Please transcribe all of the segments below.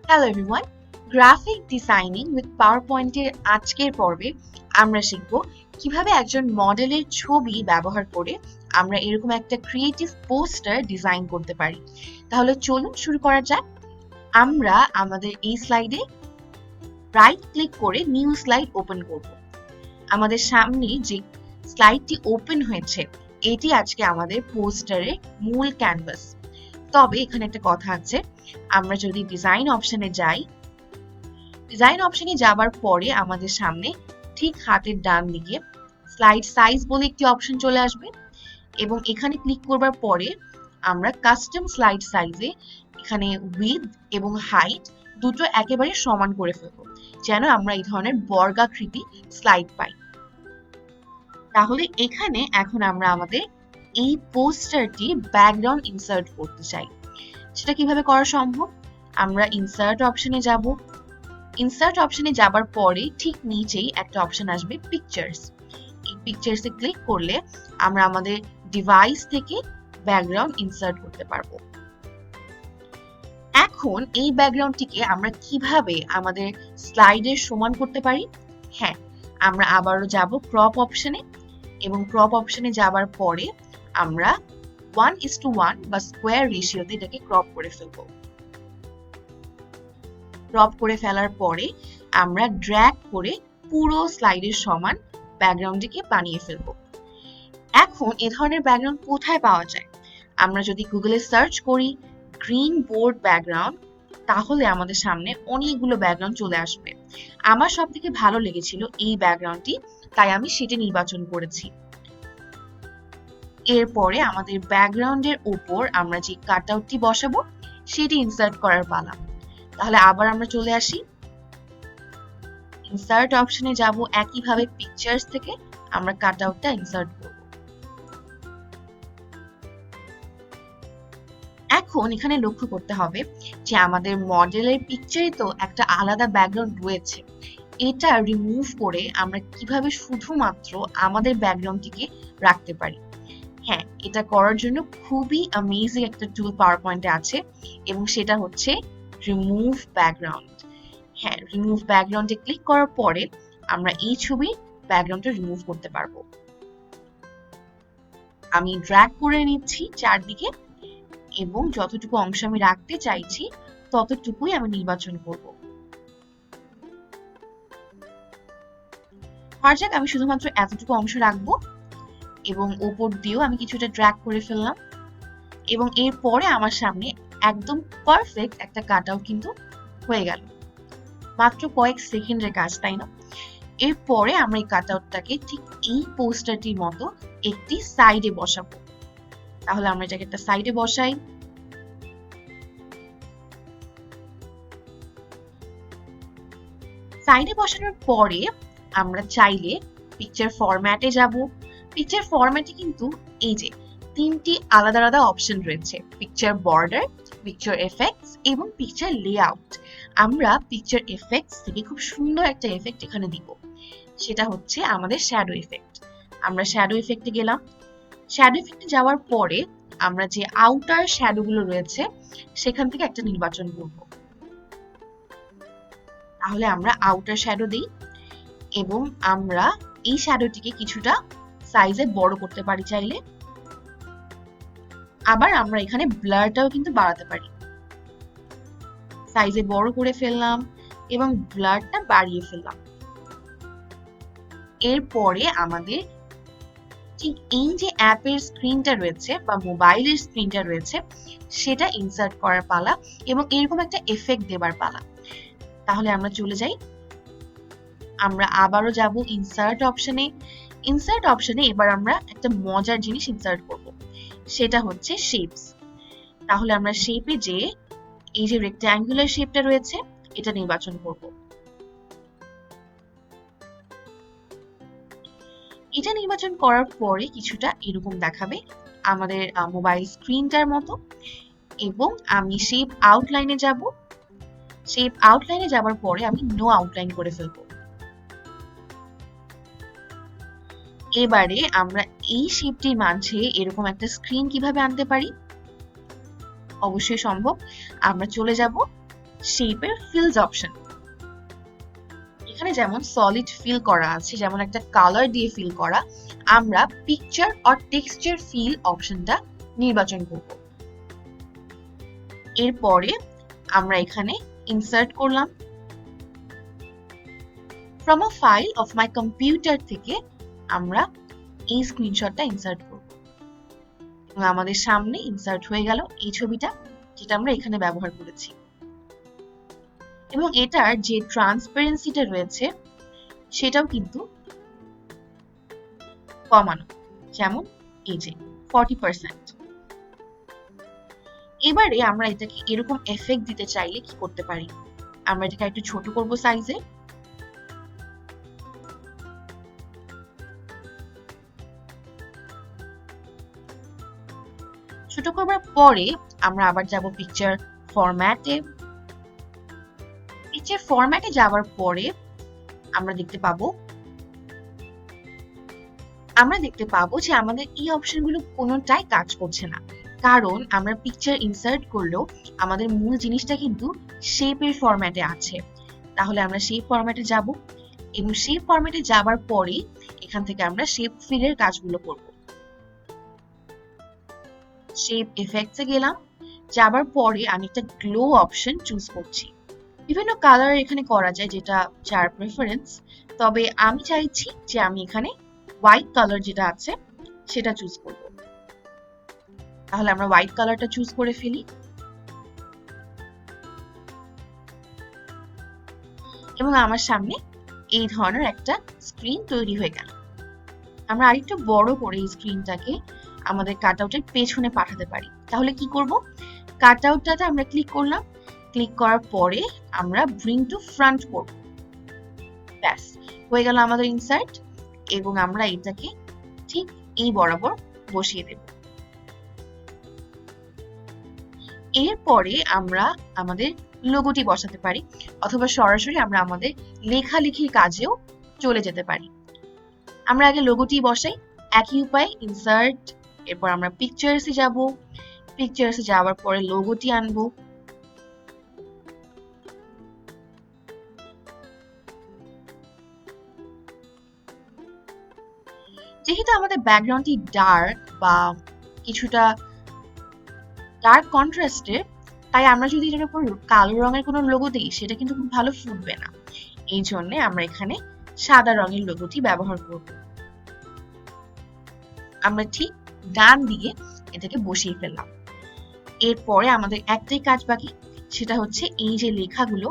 Hello everyone, graphic designing with পাওয়ারপয়েন্টের আজকের পর্বে আমরা শিখব কিভাবে একজন মডেলের ছবি ব্যবহার করে আমরা এরকম একটা ক্রিয়েটিভ পোস্টার ডিজাইন করতে পারি। তাহলে চলুন শুরু করা যাক। আমরা আমাদের এই স্লাইডে রাইট ক্লিক করে নিউ স্লাইড ওপেন করব। আমাদের সামনে যে স্লাইডটি ওপেন হয়েছে এটি আজকে আমাদের পোস্টারের মূল ক্যানভাস। তবে এখানে একটা কথা আছে, আমরা যদি ডিজাইন অপশনে যাই, ডিজাইন অপশনে যাবার পরে আমাদের সামনে ঠিক হাতের ডান দিকে স্লাইড সাইজ বলে একটি অপশন চলে আসবে এবং এখানে ক্লিক করবার পরে আমরা কাস্টম স্লাইড সাইজে এখানে উইডথ এবং হাইট দুটো একেবারে সমান করে ফেলবো, যেন আমরা এই ধরনের বর্গাকৃতি স্লাইড পাই। তাহলে এখানে এখন আমরা আমাদের এই পোস্টারটি ব্যাকগ্রাউন্ড ইনসার্ট করতে চাই। সেটা কিভাবে করা সম্ভব? আমরা ইনসার্ট অপশনে যাব। ইনসার্ট অপশনে যাবার পরে ঠিক নিচেই একটা অপশন আসবে পিকচার্স। এই পিকচার্সে ক্লিক করলে আমরা আমাদের ডিভাইস থেকে ব্যাকগ্রাউন্ড ইনসার্ট করতে পারবো। এখন এই ব্যাকগ্রাউন্ডটিকে আমরা কিভাবে আমাদের স্লাইডের সমান করতে পারি? হ্যাঁ, আমরা আবারও যাব ক্রপ অপশনে এবং ক্রপ অপশনে যাবার পরে আমরা 1:1 বা স্কোয়ার রেশিওতে এটাকে ক্রপ করে ফেলবো। ক্রপ করে ফেলার পরে আমরা ড্র্যাগ করে পুরো স্লাইডের সমান ব্যাকগ্রাউন্ডটিকে বানিয়ে ফেলবো। এখন এ ধরনের ব্যাকগ্রাউন্ড কোথায় পাওয়া যায়? আমরা যদি গুগলে সার্চ করি গ্রিন বোর্ড ব্যাকগ্রাউন্ড, তাহলে আমাদের সামনে অনেকগুলো ব্যাকগ্রাউন্ড চলে আসবে। আমার সব থেকে ভালো লেগেছিল এই ব্যাকগ্রাউন্ডটি, তাই আমি সেটি নির্বাচন করেছি। এরপরে আমাদের ব্যাকগ্রাউন্ডের উপর আমরা যে কাটআউটটি বসাবো সেটি ইনসার্ট করার পালা। তাহলে আবার আমরা চলে আসি, ইনসার্ট অপশনে যাব, একইভাবে পিকচার্স থেকে আমরা কাটআউটটা ইনসার্ট করব। এখন এখানে লক্ষ্য করতে হবে যে আমাদের মডেলের পিকচারে তো একটা আলাদা ব্যাকগ্রাউন্ড রয়েছে, এটা রিমুভ করে আমরা কিভাবে শুধুমাত্র আমাদের ব্যাকগ্রাউন্ডটিকে রাখতে পারি। হ্যাঁ, এটা করার জন্য খুবই অ্যামেজিং একটা টুল পাওয়ার পয়েন্টে আছে এবং সেটা হচ্ছে রিমুভ ব্যাকগ্রাউন্ড। হ্যাঁ, রিমুভ ব্যাকগ্রাউন্ডে ক্লিক করার পরে আমরা এই ছবির ব্যাকগ্রাউন্ডটা রিমুভ করতে পারবো। আমি ড্র্যাগ করে নিচ্ছি চারদিকে এবং যতটুকু অংশ আমি রাখতে চাইছি ততটুকুই আমি নির্বাচন করব। ধরা যাক আমি শুধুমাত্র এতটুকু অংশ রাখবো এবং উপর দিয়েও আমি কিছুটা ড্র্যাগ করে ফেললাম এবং এরপরে আমার সামনে একদম পারফেক্ট একটা কাটআউট কিন্তু হয়ে গেল। মাত্র কয়েক সেকেন্ডের কাজ, তাই না? এরপরে আমরা এই কাটআউটটাকে ঠিক এই পোস্টারটির মতো একটি সাইডে বসাবো। তাহলে আমরা এটাকে একটা সাইডে বসাই। সাইডে বসানোর পরে আমরা চাইলে পিকচার ফরম্যাটে যাব। পিকচার ফরম্যাটে কিন্তু এই যে তিনটি আলাদা আলাদা অপশন রয়েছে, পিকচার বর্ডার, পিকচার এফেক্টস এবং পিকচার লেআউট। আমরা পিকচার এফেক্টস থেকে খুব সুন্দর একটা এফেক্ট এখানে দিব, সেটা হচ্ছে আমাদের শ্যাডো এফেক্ট। আমরা শ্যাডো এফেক্টে গেলাম। শ্যাডো এফেক্টে যাওয়ার পরে আমরা যে আউটার শ্যাডো গুলো রয়েছে সেখান থেকে একটা নির্বাচন করব। তাহলে আমরা আউটার শ্যাডো দিই এবং আমরা এই শ্যাডোটিকে কিছুটা সাইজে বড় করতে পারি চাইলে। আবার আমরা এখানে ব্লারটাও কিন্তু বাড়াতে পারি। সাইজে বড় করে ফেললাম এবং ব্লারটা বাড়িয়ে ফেললাম। এরপরে আমাদের ঠিক এই যে অ্যাপের স্ক্রিনটা রয়েছে বা মোবাইলের স্ক্রিনটা রয়েছে সেটা ইনসার্ট করার পালা এবং এরকম একটা এফেক্ট দেবার পালা। তাহলে আমরা চলে যাই, আমরা আবারও যাব ইনসার্ট অপশনে। ইনসার্ট অপশনে এবার আমরা একটা মজার জিনিস ইনসার্ট করব, সেটা হচ্ছে শেপস। তাহলে আমরা শেপে যে এই যে রেক্ট্যাঙ্গুলার শেপটা রয়েছে এটা নির্বাচন করব। এটা নির্বাচন করার পরে কিছুটা এরকম দেখাবে আমাদের মোবাইল স্ক্রিনটার মতো এবং আমি শেপ আউটলাইনে যাব। শেপ আউটলাইনে যাবার পরে আমি নো আউটলাইন করে ফেলবো। এবারে আমরা এই শেপটির মাঝে এরকম একটা স্ক্রিন কিভাবে আনতে পারি? অবশ্যই সম্ভব। আমরা চলে যাব শেপের ফিলস অপশন। এখানে যেমন সলিড ফিল করা আছে, যেমন একটা কালার দিয়ে ফিল করা, আমরা পিকচার অর টেক্সচার ফিল অপশনটা নির্বাচন করব। এরপরে আমরা এখানে ইনসার্ট করলাম। From a file of my computer থেকে আমরা এই স্ক্রিনশটটা ইনসার্ট করব এবং আমাদের সামনে ইনসার্ট হয়ে গেল এই ছবিটা, যেটা আমরা এখানে ব্যবহার করেছি। এবং এটার যে ট্রান্সপারেন্সিটা রয়েছে সেটাও কিন্তু কমানো, যেমন এই যে 40%। এবারে আমরা এটাকে এরকম এফেক্ট দিতে চাইলে কি করতে পারি, আমরা এটাকে একটু ছোট করব সাইজে। ছোট করবার পরে আমরা আবার যাব পিকচার ফরম্যাটে। পিকচার ফরম্যাটে যাওয়ার পরে আমরা দেখতে পাবো যে আমাদের এই অপশনগুলো কোনোটাই কাজ করছে না, কারণ আমরা পিকচার ইনসার্ট করলেও আমাদের মূল জিনিসটা কিন্তু শেপের ফরম্যাটে আছে। তাহলে আমরা শেপ ফরম্যাটে যাব এবং শেপ ফরম্যাটে যাবার পরে এখান থেকে আমরা শেপ ফিলের কাজগুলো করব। শেপ এফেক্টসে গেলাম, যাবার পরে আমি একটা গ্লো অপশন চুজ করছি। বিভিন্ন কালার এখানে করা যায়, যেটা যার প্রেফারেন্স, তবে আমি চাইছি যে আমি এখানে হোয়াইট কালার যেটা আছে সেটা চুজ করব। তাহলে আমরা হোয়াইট কালারটা চুজ করে ফেলি এবং আমার সামনে এই ধরনের একটা স্ক্রিন তৈরি হয়ে গেল। আমরা আরেকটু বড় করে এই স্ক্রিনটাকে আমাদের কাটআউটের পেছনে পাঠাতে পারি। তাহলে কি করব, কাটআউটটাতে আমরা ক্লিক করলাম, ক্লিক করার পরে আমরা ব্রিং টু ফ্রন্ট করব। ব্যাস হয়ে গেল আমাদের ইনসার্ট এবং আমরা এটাকে ঠিক এই বরাবর বসিয়ে দেব। এরপরে আমরা আমাদের লোগোটি বসাতে পারি অথবা সরাসরি আমরা আমাদের লেখালেখির কাজেও চলে যেতে পারি। আমরা আগে লোগোটি বসাই, একই উপায় ইনসার্ট, এরপর আমরা পিকচার্সে যাব, পিকচার্সে যাওয়ার পরে লোগোটি আনবো। যেহেতু আমাদের ব্যাকগ্রাউন্ডটি ডার্ক বা কিছুটা ডার্ক কন্ট্রাস্টের, তাই আমরা যদি এটার উপর কালো রঙের কোনো লোগো দিই সেটা কিন্তু খুব ভালো ফুটবে না। এই জন্য আমরা এখানে সাদা রঙের লোগোটি ব্যবহার করব। আমরা ঠিক ডান দিকে এটাকে বসিয়ে ফেললাম। এরপরে আমাদের একটাই কাজ বাকি, সেটা হচ্ছে এই যে লেখাগুলো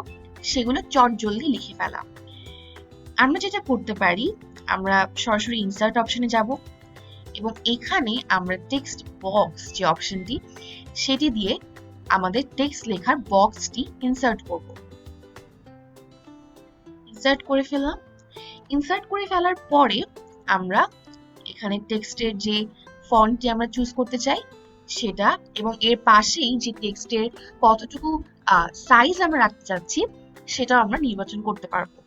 সেগুলো চটজলদি লিখে ফেলা। আমরা যেটা করতে পারি, আমরা সরাসরি ইনসার্ট অপশনে যাব এবং এখানে আমরা টেক্সট বক্স যে অপশনটি সেটি দিয়ে আমাদের টেক্সট লেখার বক্সটি ইনসার্ট করব। ইনসার্ট করে ফেললাম। ইনসার্ট করে ফেলার পরে আমরা এখানে টেক্সটের যে ফন্টটি আমরা চুজ করতে চাই সেটা এবং এর পাশেই যে টেক্সটের কতটুকু সাইজ আমরা রাখতে চাচ্ছি সেটাও আমরা নির্বাচন করতে পারবো।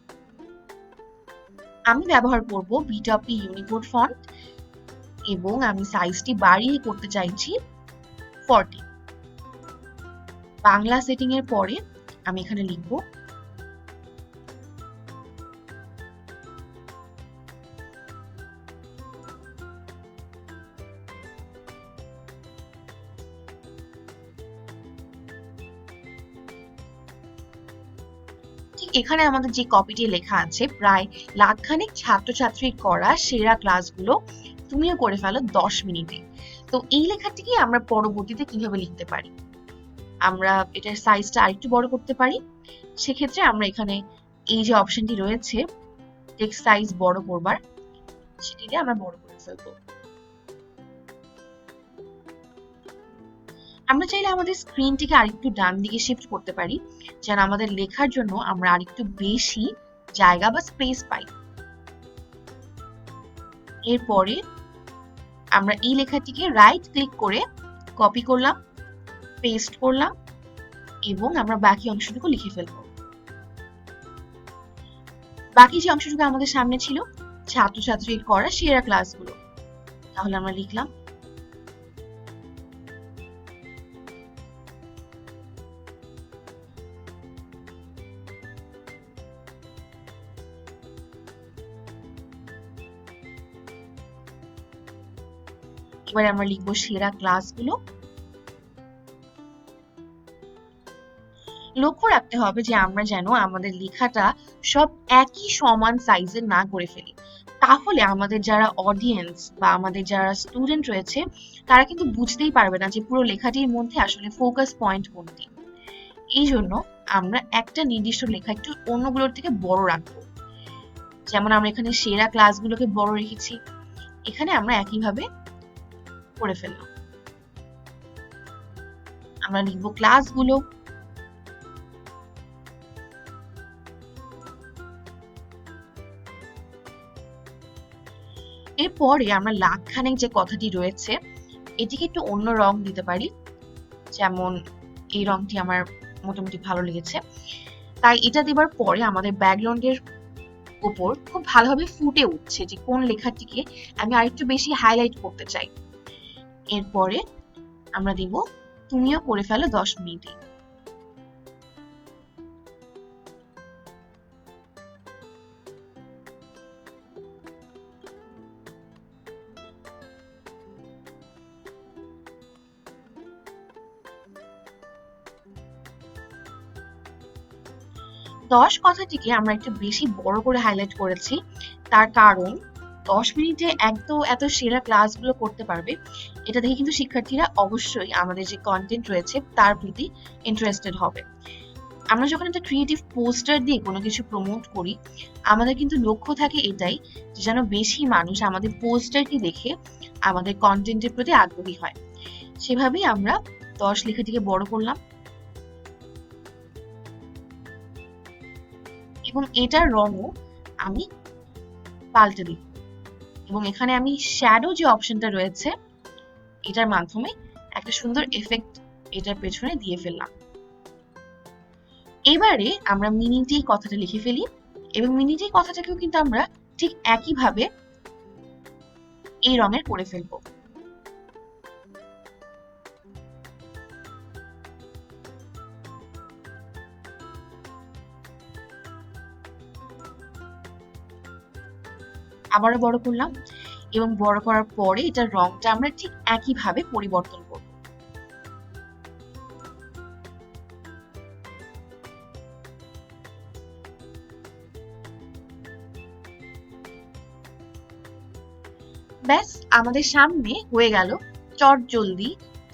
আমি ব্যবহার করব বিটপি ইউনিকোড ফন্ট এবং আমি সাইজটি বাড়িয়ে করতে চাইছি 40। বাংলা সেটিং এর পরে আমি এখানে লিখব এখানে আমাদের যে কপিটি লেখা আছে, প্রায় লাখখানেক ছাত্রছাত্রীর করা সেরা ক্লাসগুলো তুমিও করে ফেলো 10 মিনিটে। তো এই লেখাটিকে আমরা পরবর্তীতে কিভাবে লিখতে পারি, আমরা এটার সাইজটা আরেকটু বড় করতে পারি। সেক্ষেত্রে আমরা এখানে এই যে অপশনটি রয়েছে টেক্সট সাইজ বড় করবার, সেটি দিয়ে আমরা বড় করে ফেলবো। আমরা চাইলে আমাদের স্ক্রিনটিকে আরেকটু ডান দিকে শিফট করতে পারি, যেন আমাদের লেখার জন্য আমরা আরেকটু বেশি জায়গা বা স্পেস পাই। এরপরে আমরা এই লেখাটিকে রাইট ক্লিক করে কপি করলাম, পেস্ট করলাম এবং আমরা বাকি অংশটুকু লিখে ফেলবো। বাকি যে অংশটুকু আমাদের সামনে ছিল ছাত্রছাত্রীর করা সেরা ক্লাসগুলো, তাহলে আমরা লিখলাম এবারে আমরা লিখবো সেরা ক্লাসগুলো। লক্ষ্য রাখতে হবে যে আমরা যেন আমাদের লেখাটা সব একই সমান সাইজের না করে ফেলি, তাহলে আমাদের যারা অডিয়েন্স বা আমাদের যারা স্টুডেন্ট রয়েছে তারা কিন্তু বুঝতেই পারবে না যে পুরো লেখাটির মধ্যে আসলে ফোকাস পয়েন্ট কোনটি। এই জন্য আমরা একটা নির্দিষ্ট লেখা একটু অন্যগুলোর থেকে বড় রাখবো। যেমন আমরা এখানে সেরা ক্লাসগুলোকে বড় রেখেছি, এখানে আমরা একইভাবে করে ফেললাম। আমরা লিখবো ক্লাসগুলো। এরপরে আমরা লাখখানেক যে কথাটি রয়েছে এটিকে একটু অন্য রং দিতে পারি, যেমন এই রংটি আমার মোটামুটি ভালো লেগেছে। তাই এটা দেবার পরে আমাদের ব্যাকগ্রাউন্ডের উপর খুব ভালোভাবে ফুটে উঠছে যে কোন লেখাটিকে আমি আরেকটু বেশি হাইলাইট করতে চাই। এরপরে আমরা দিব তুমিও করে ফেলো 10 মিনিটে। দশ কথাটিকে আমরা একটু বেশি বড় করে হাইলাইট করেছি, তার কারণ 10 মিনিটে এত সেরা ক্লাসগুলো করতে পারবে এটা দেখে কিন্তু শিক্ষার্থীরা অবশ্যই আমাদের যে কন্টেন্ট রয়েছে তার প্রতি ইন্টারেস্টেড হবে। আমরা যখন একটা ক্রিয়েটিভ পোস্টার দিয়ে কোনো কিছু প্রমোট করি, আমাদের কিন্তু লক্ষ্য থাকে এটাই যে যেন বেশি মানুষ আমাদের পোস্টারটি দেখে আমাদের কন্টেন্টের প্রতি আগ্রহী হয়। সেভাবেই আমরা 10 লেখাটিকে বড় করলাম এবং এটার রঙও আমি পাল্টে দিই এবং এখানে আমি শ্যাডো যে অপশনটা রয়েছে এটার মাধ্যমে একটা সুন্দর এফেক্ট এটার পেছনে দিয়ে ফেললাম। এবারে আমরা মিনিটেই কথাটা লিখে ফেলি এবং মিনিটেই কথাটাকেও কিন্তু আমরা ঠিক একইভাবে এই রঙের করে ফেলবো। আবারও বড় করলাম এবং বড় করার পরে এটার রংটা আমরা ঠিক একইভাবে পরিবর্তন করব। ব্যাস আমাদের সামনে হয়ে গেল চটজলদি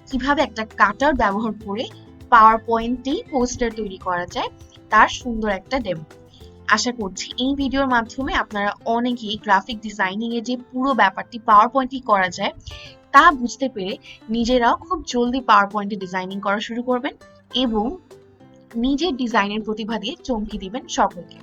কিভাবে একটা কাটার ব্যবহার করে পাওয়ার পয়েন্টেই পোস্টার তৈরি করা যায় তার সুন্দর একটা ডেমো। আশা করছি এই ভিডিওর মাধ্যমে আপনারা অনেকেই গ্রাফিক ডিজাইনিং এর যে পুরো ব্যাপারটি পাওয়ার পয়েন্টে করা যায় তা বুঝতে পেরে নিজেরাও খুব জলদি পাওয়ার পয়েন্টে ডিজাইনিং করা শুরু করবেন এবং নিজের ডিজাইনের প্রতিভা দিয়ে চমকে দিবেন সকলকে।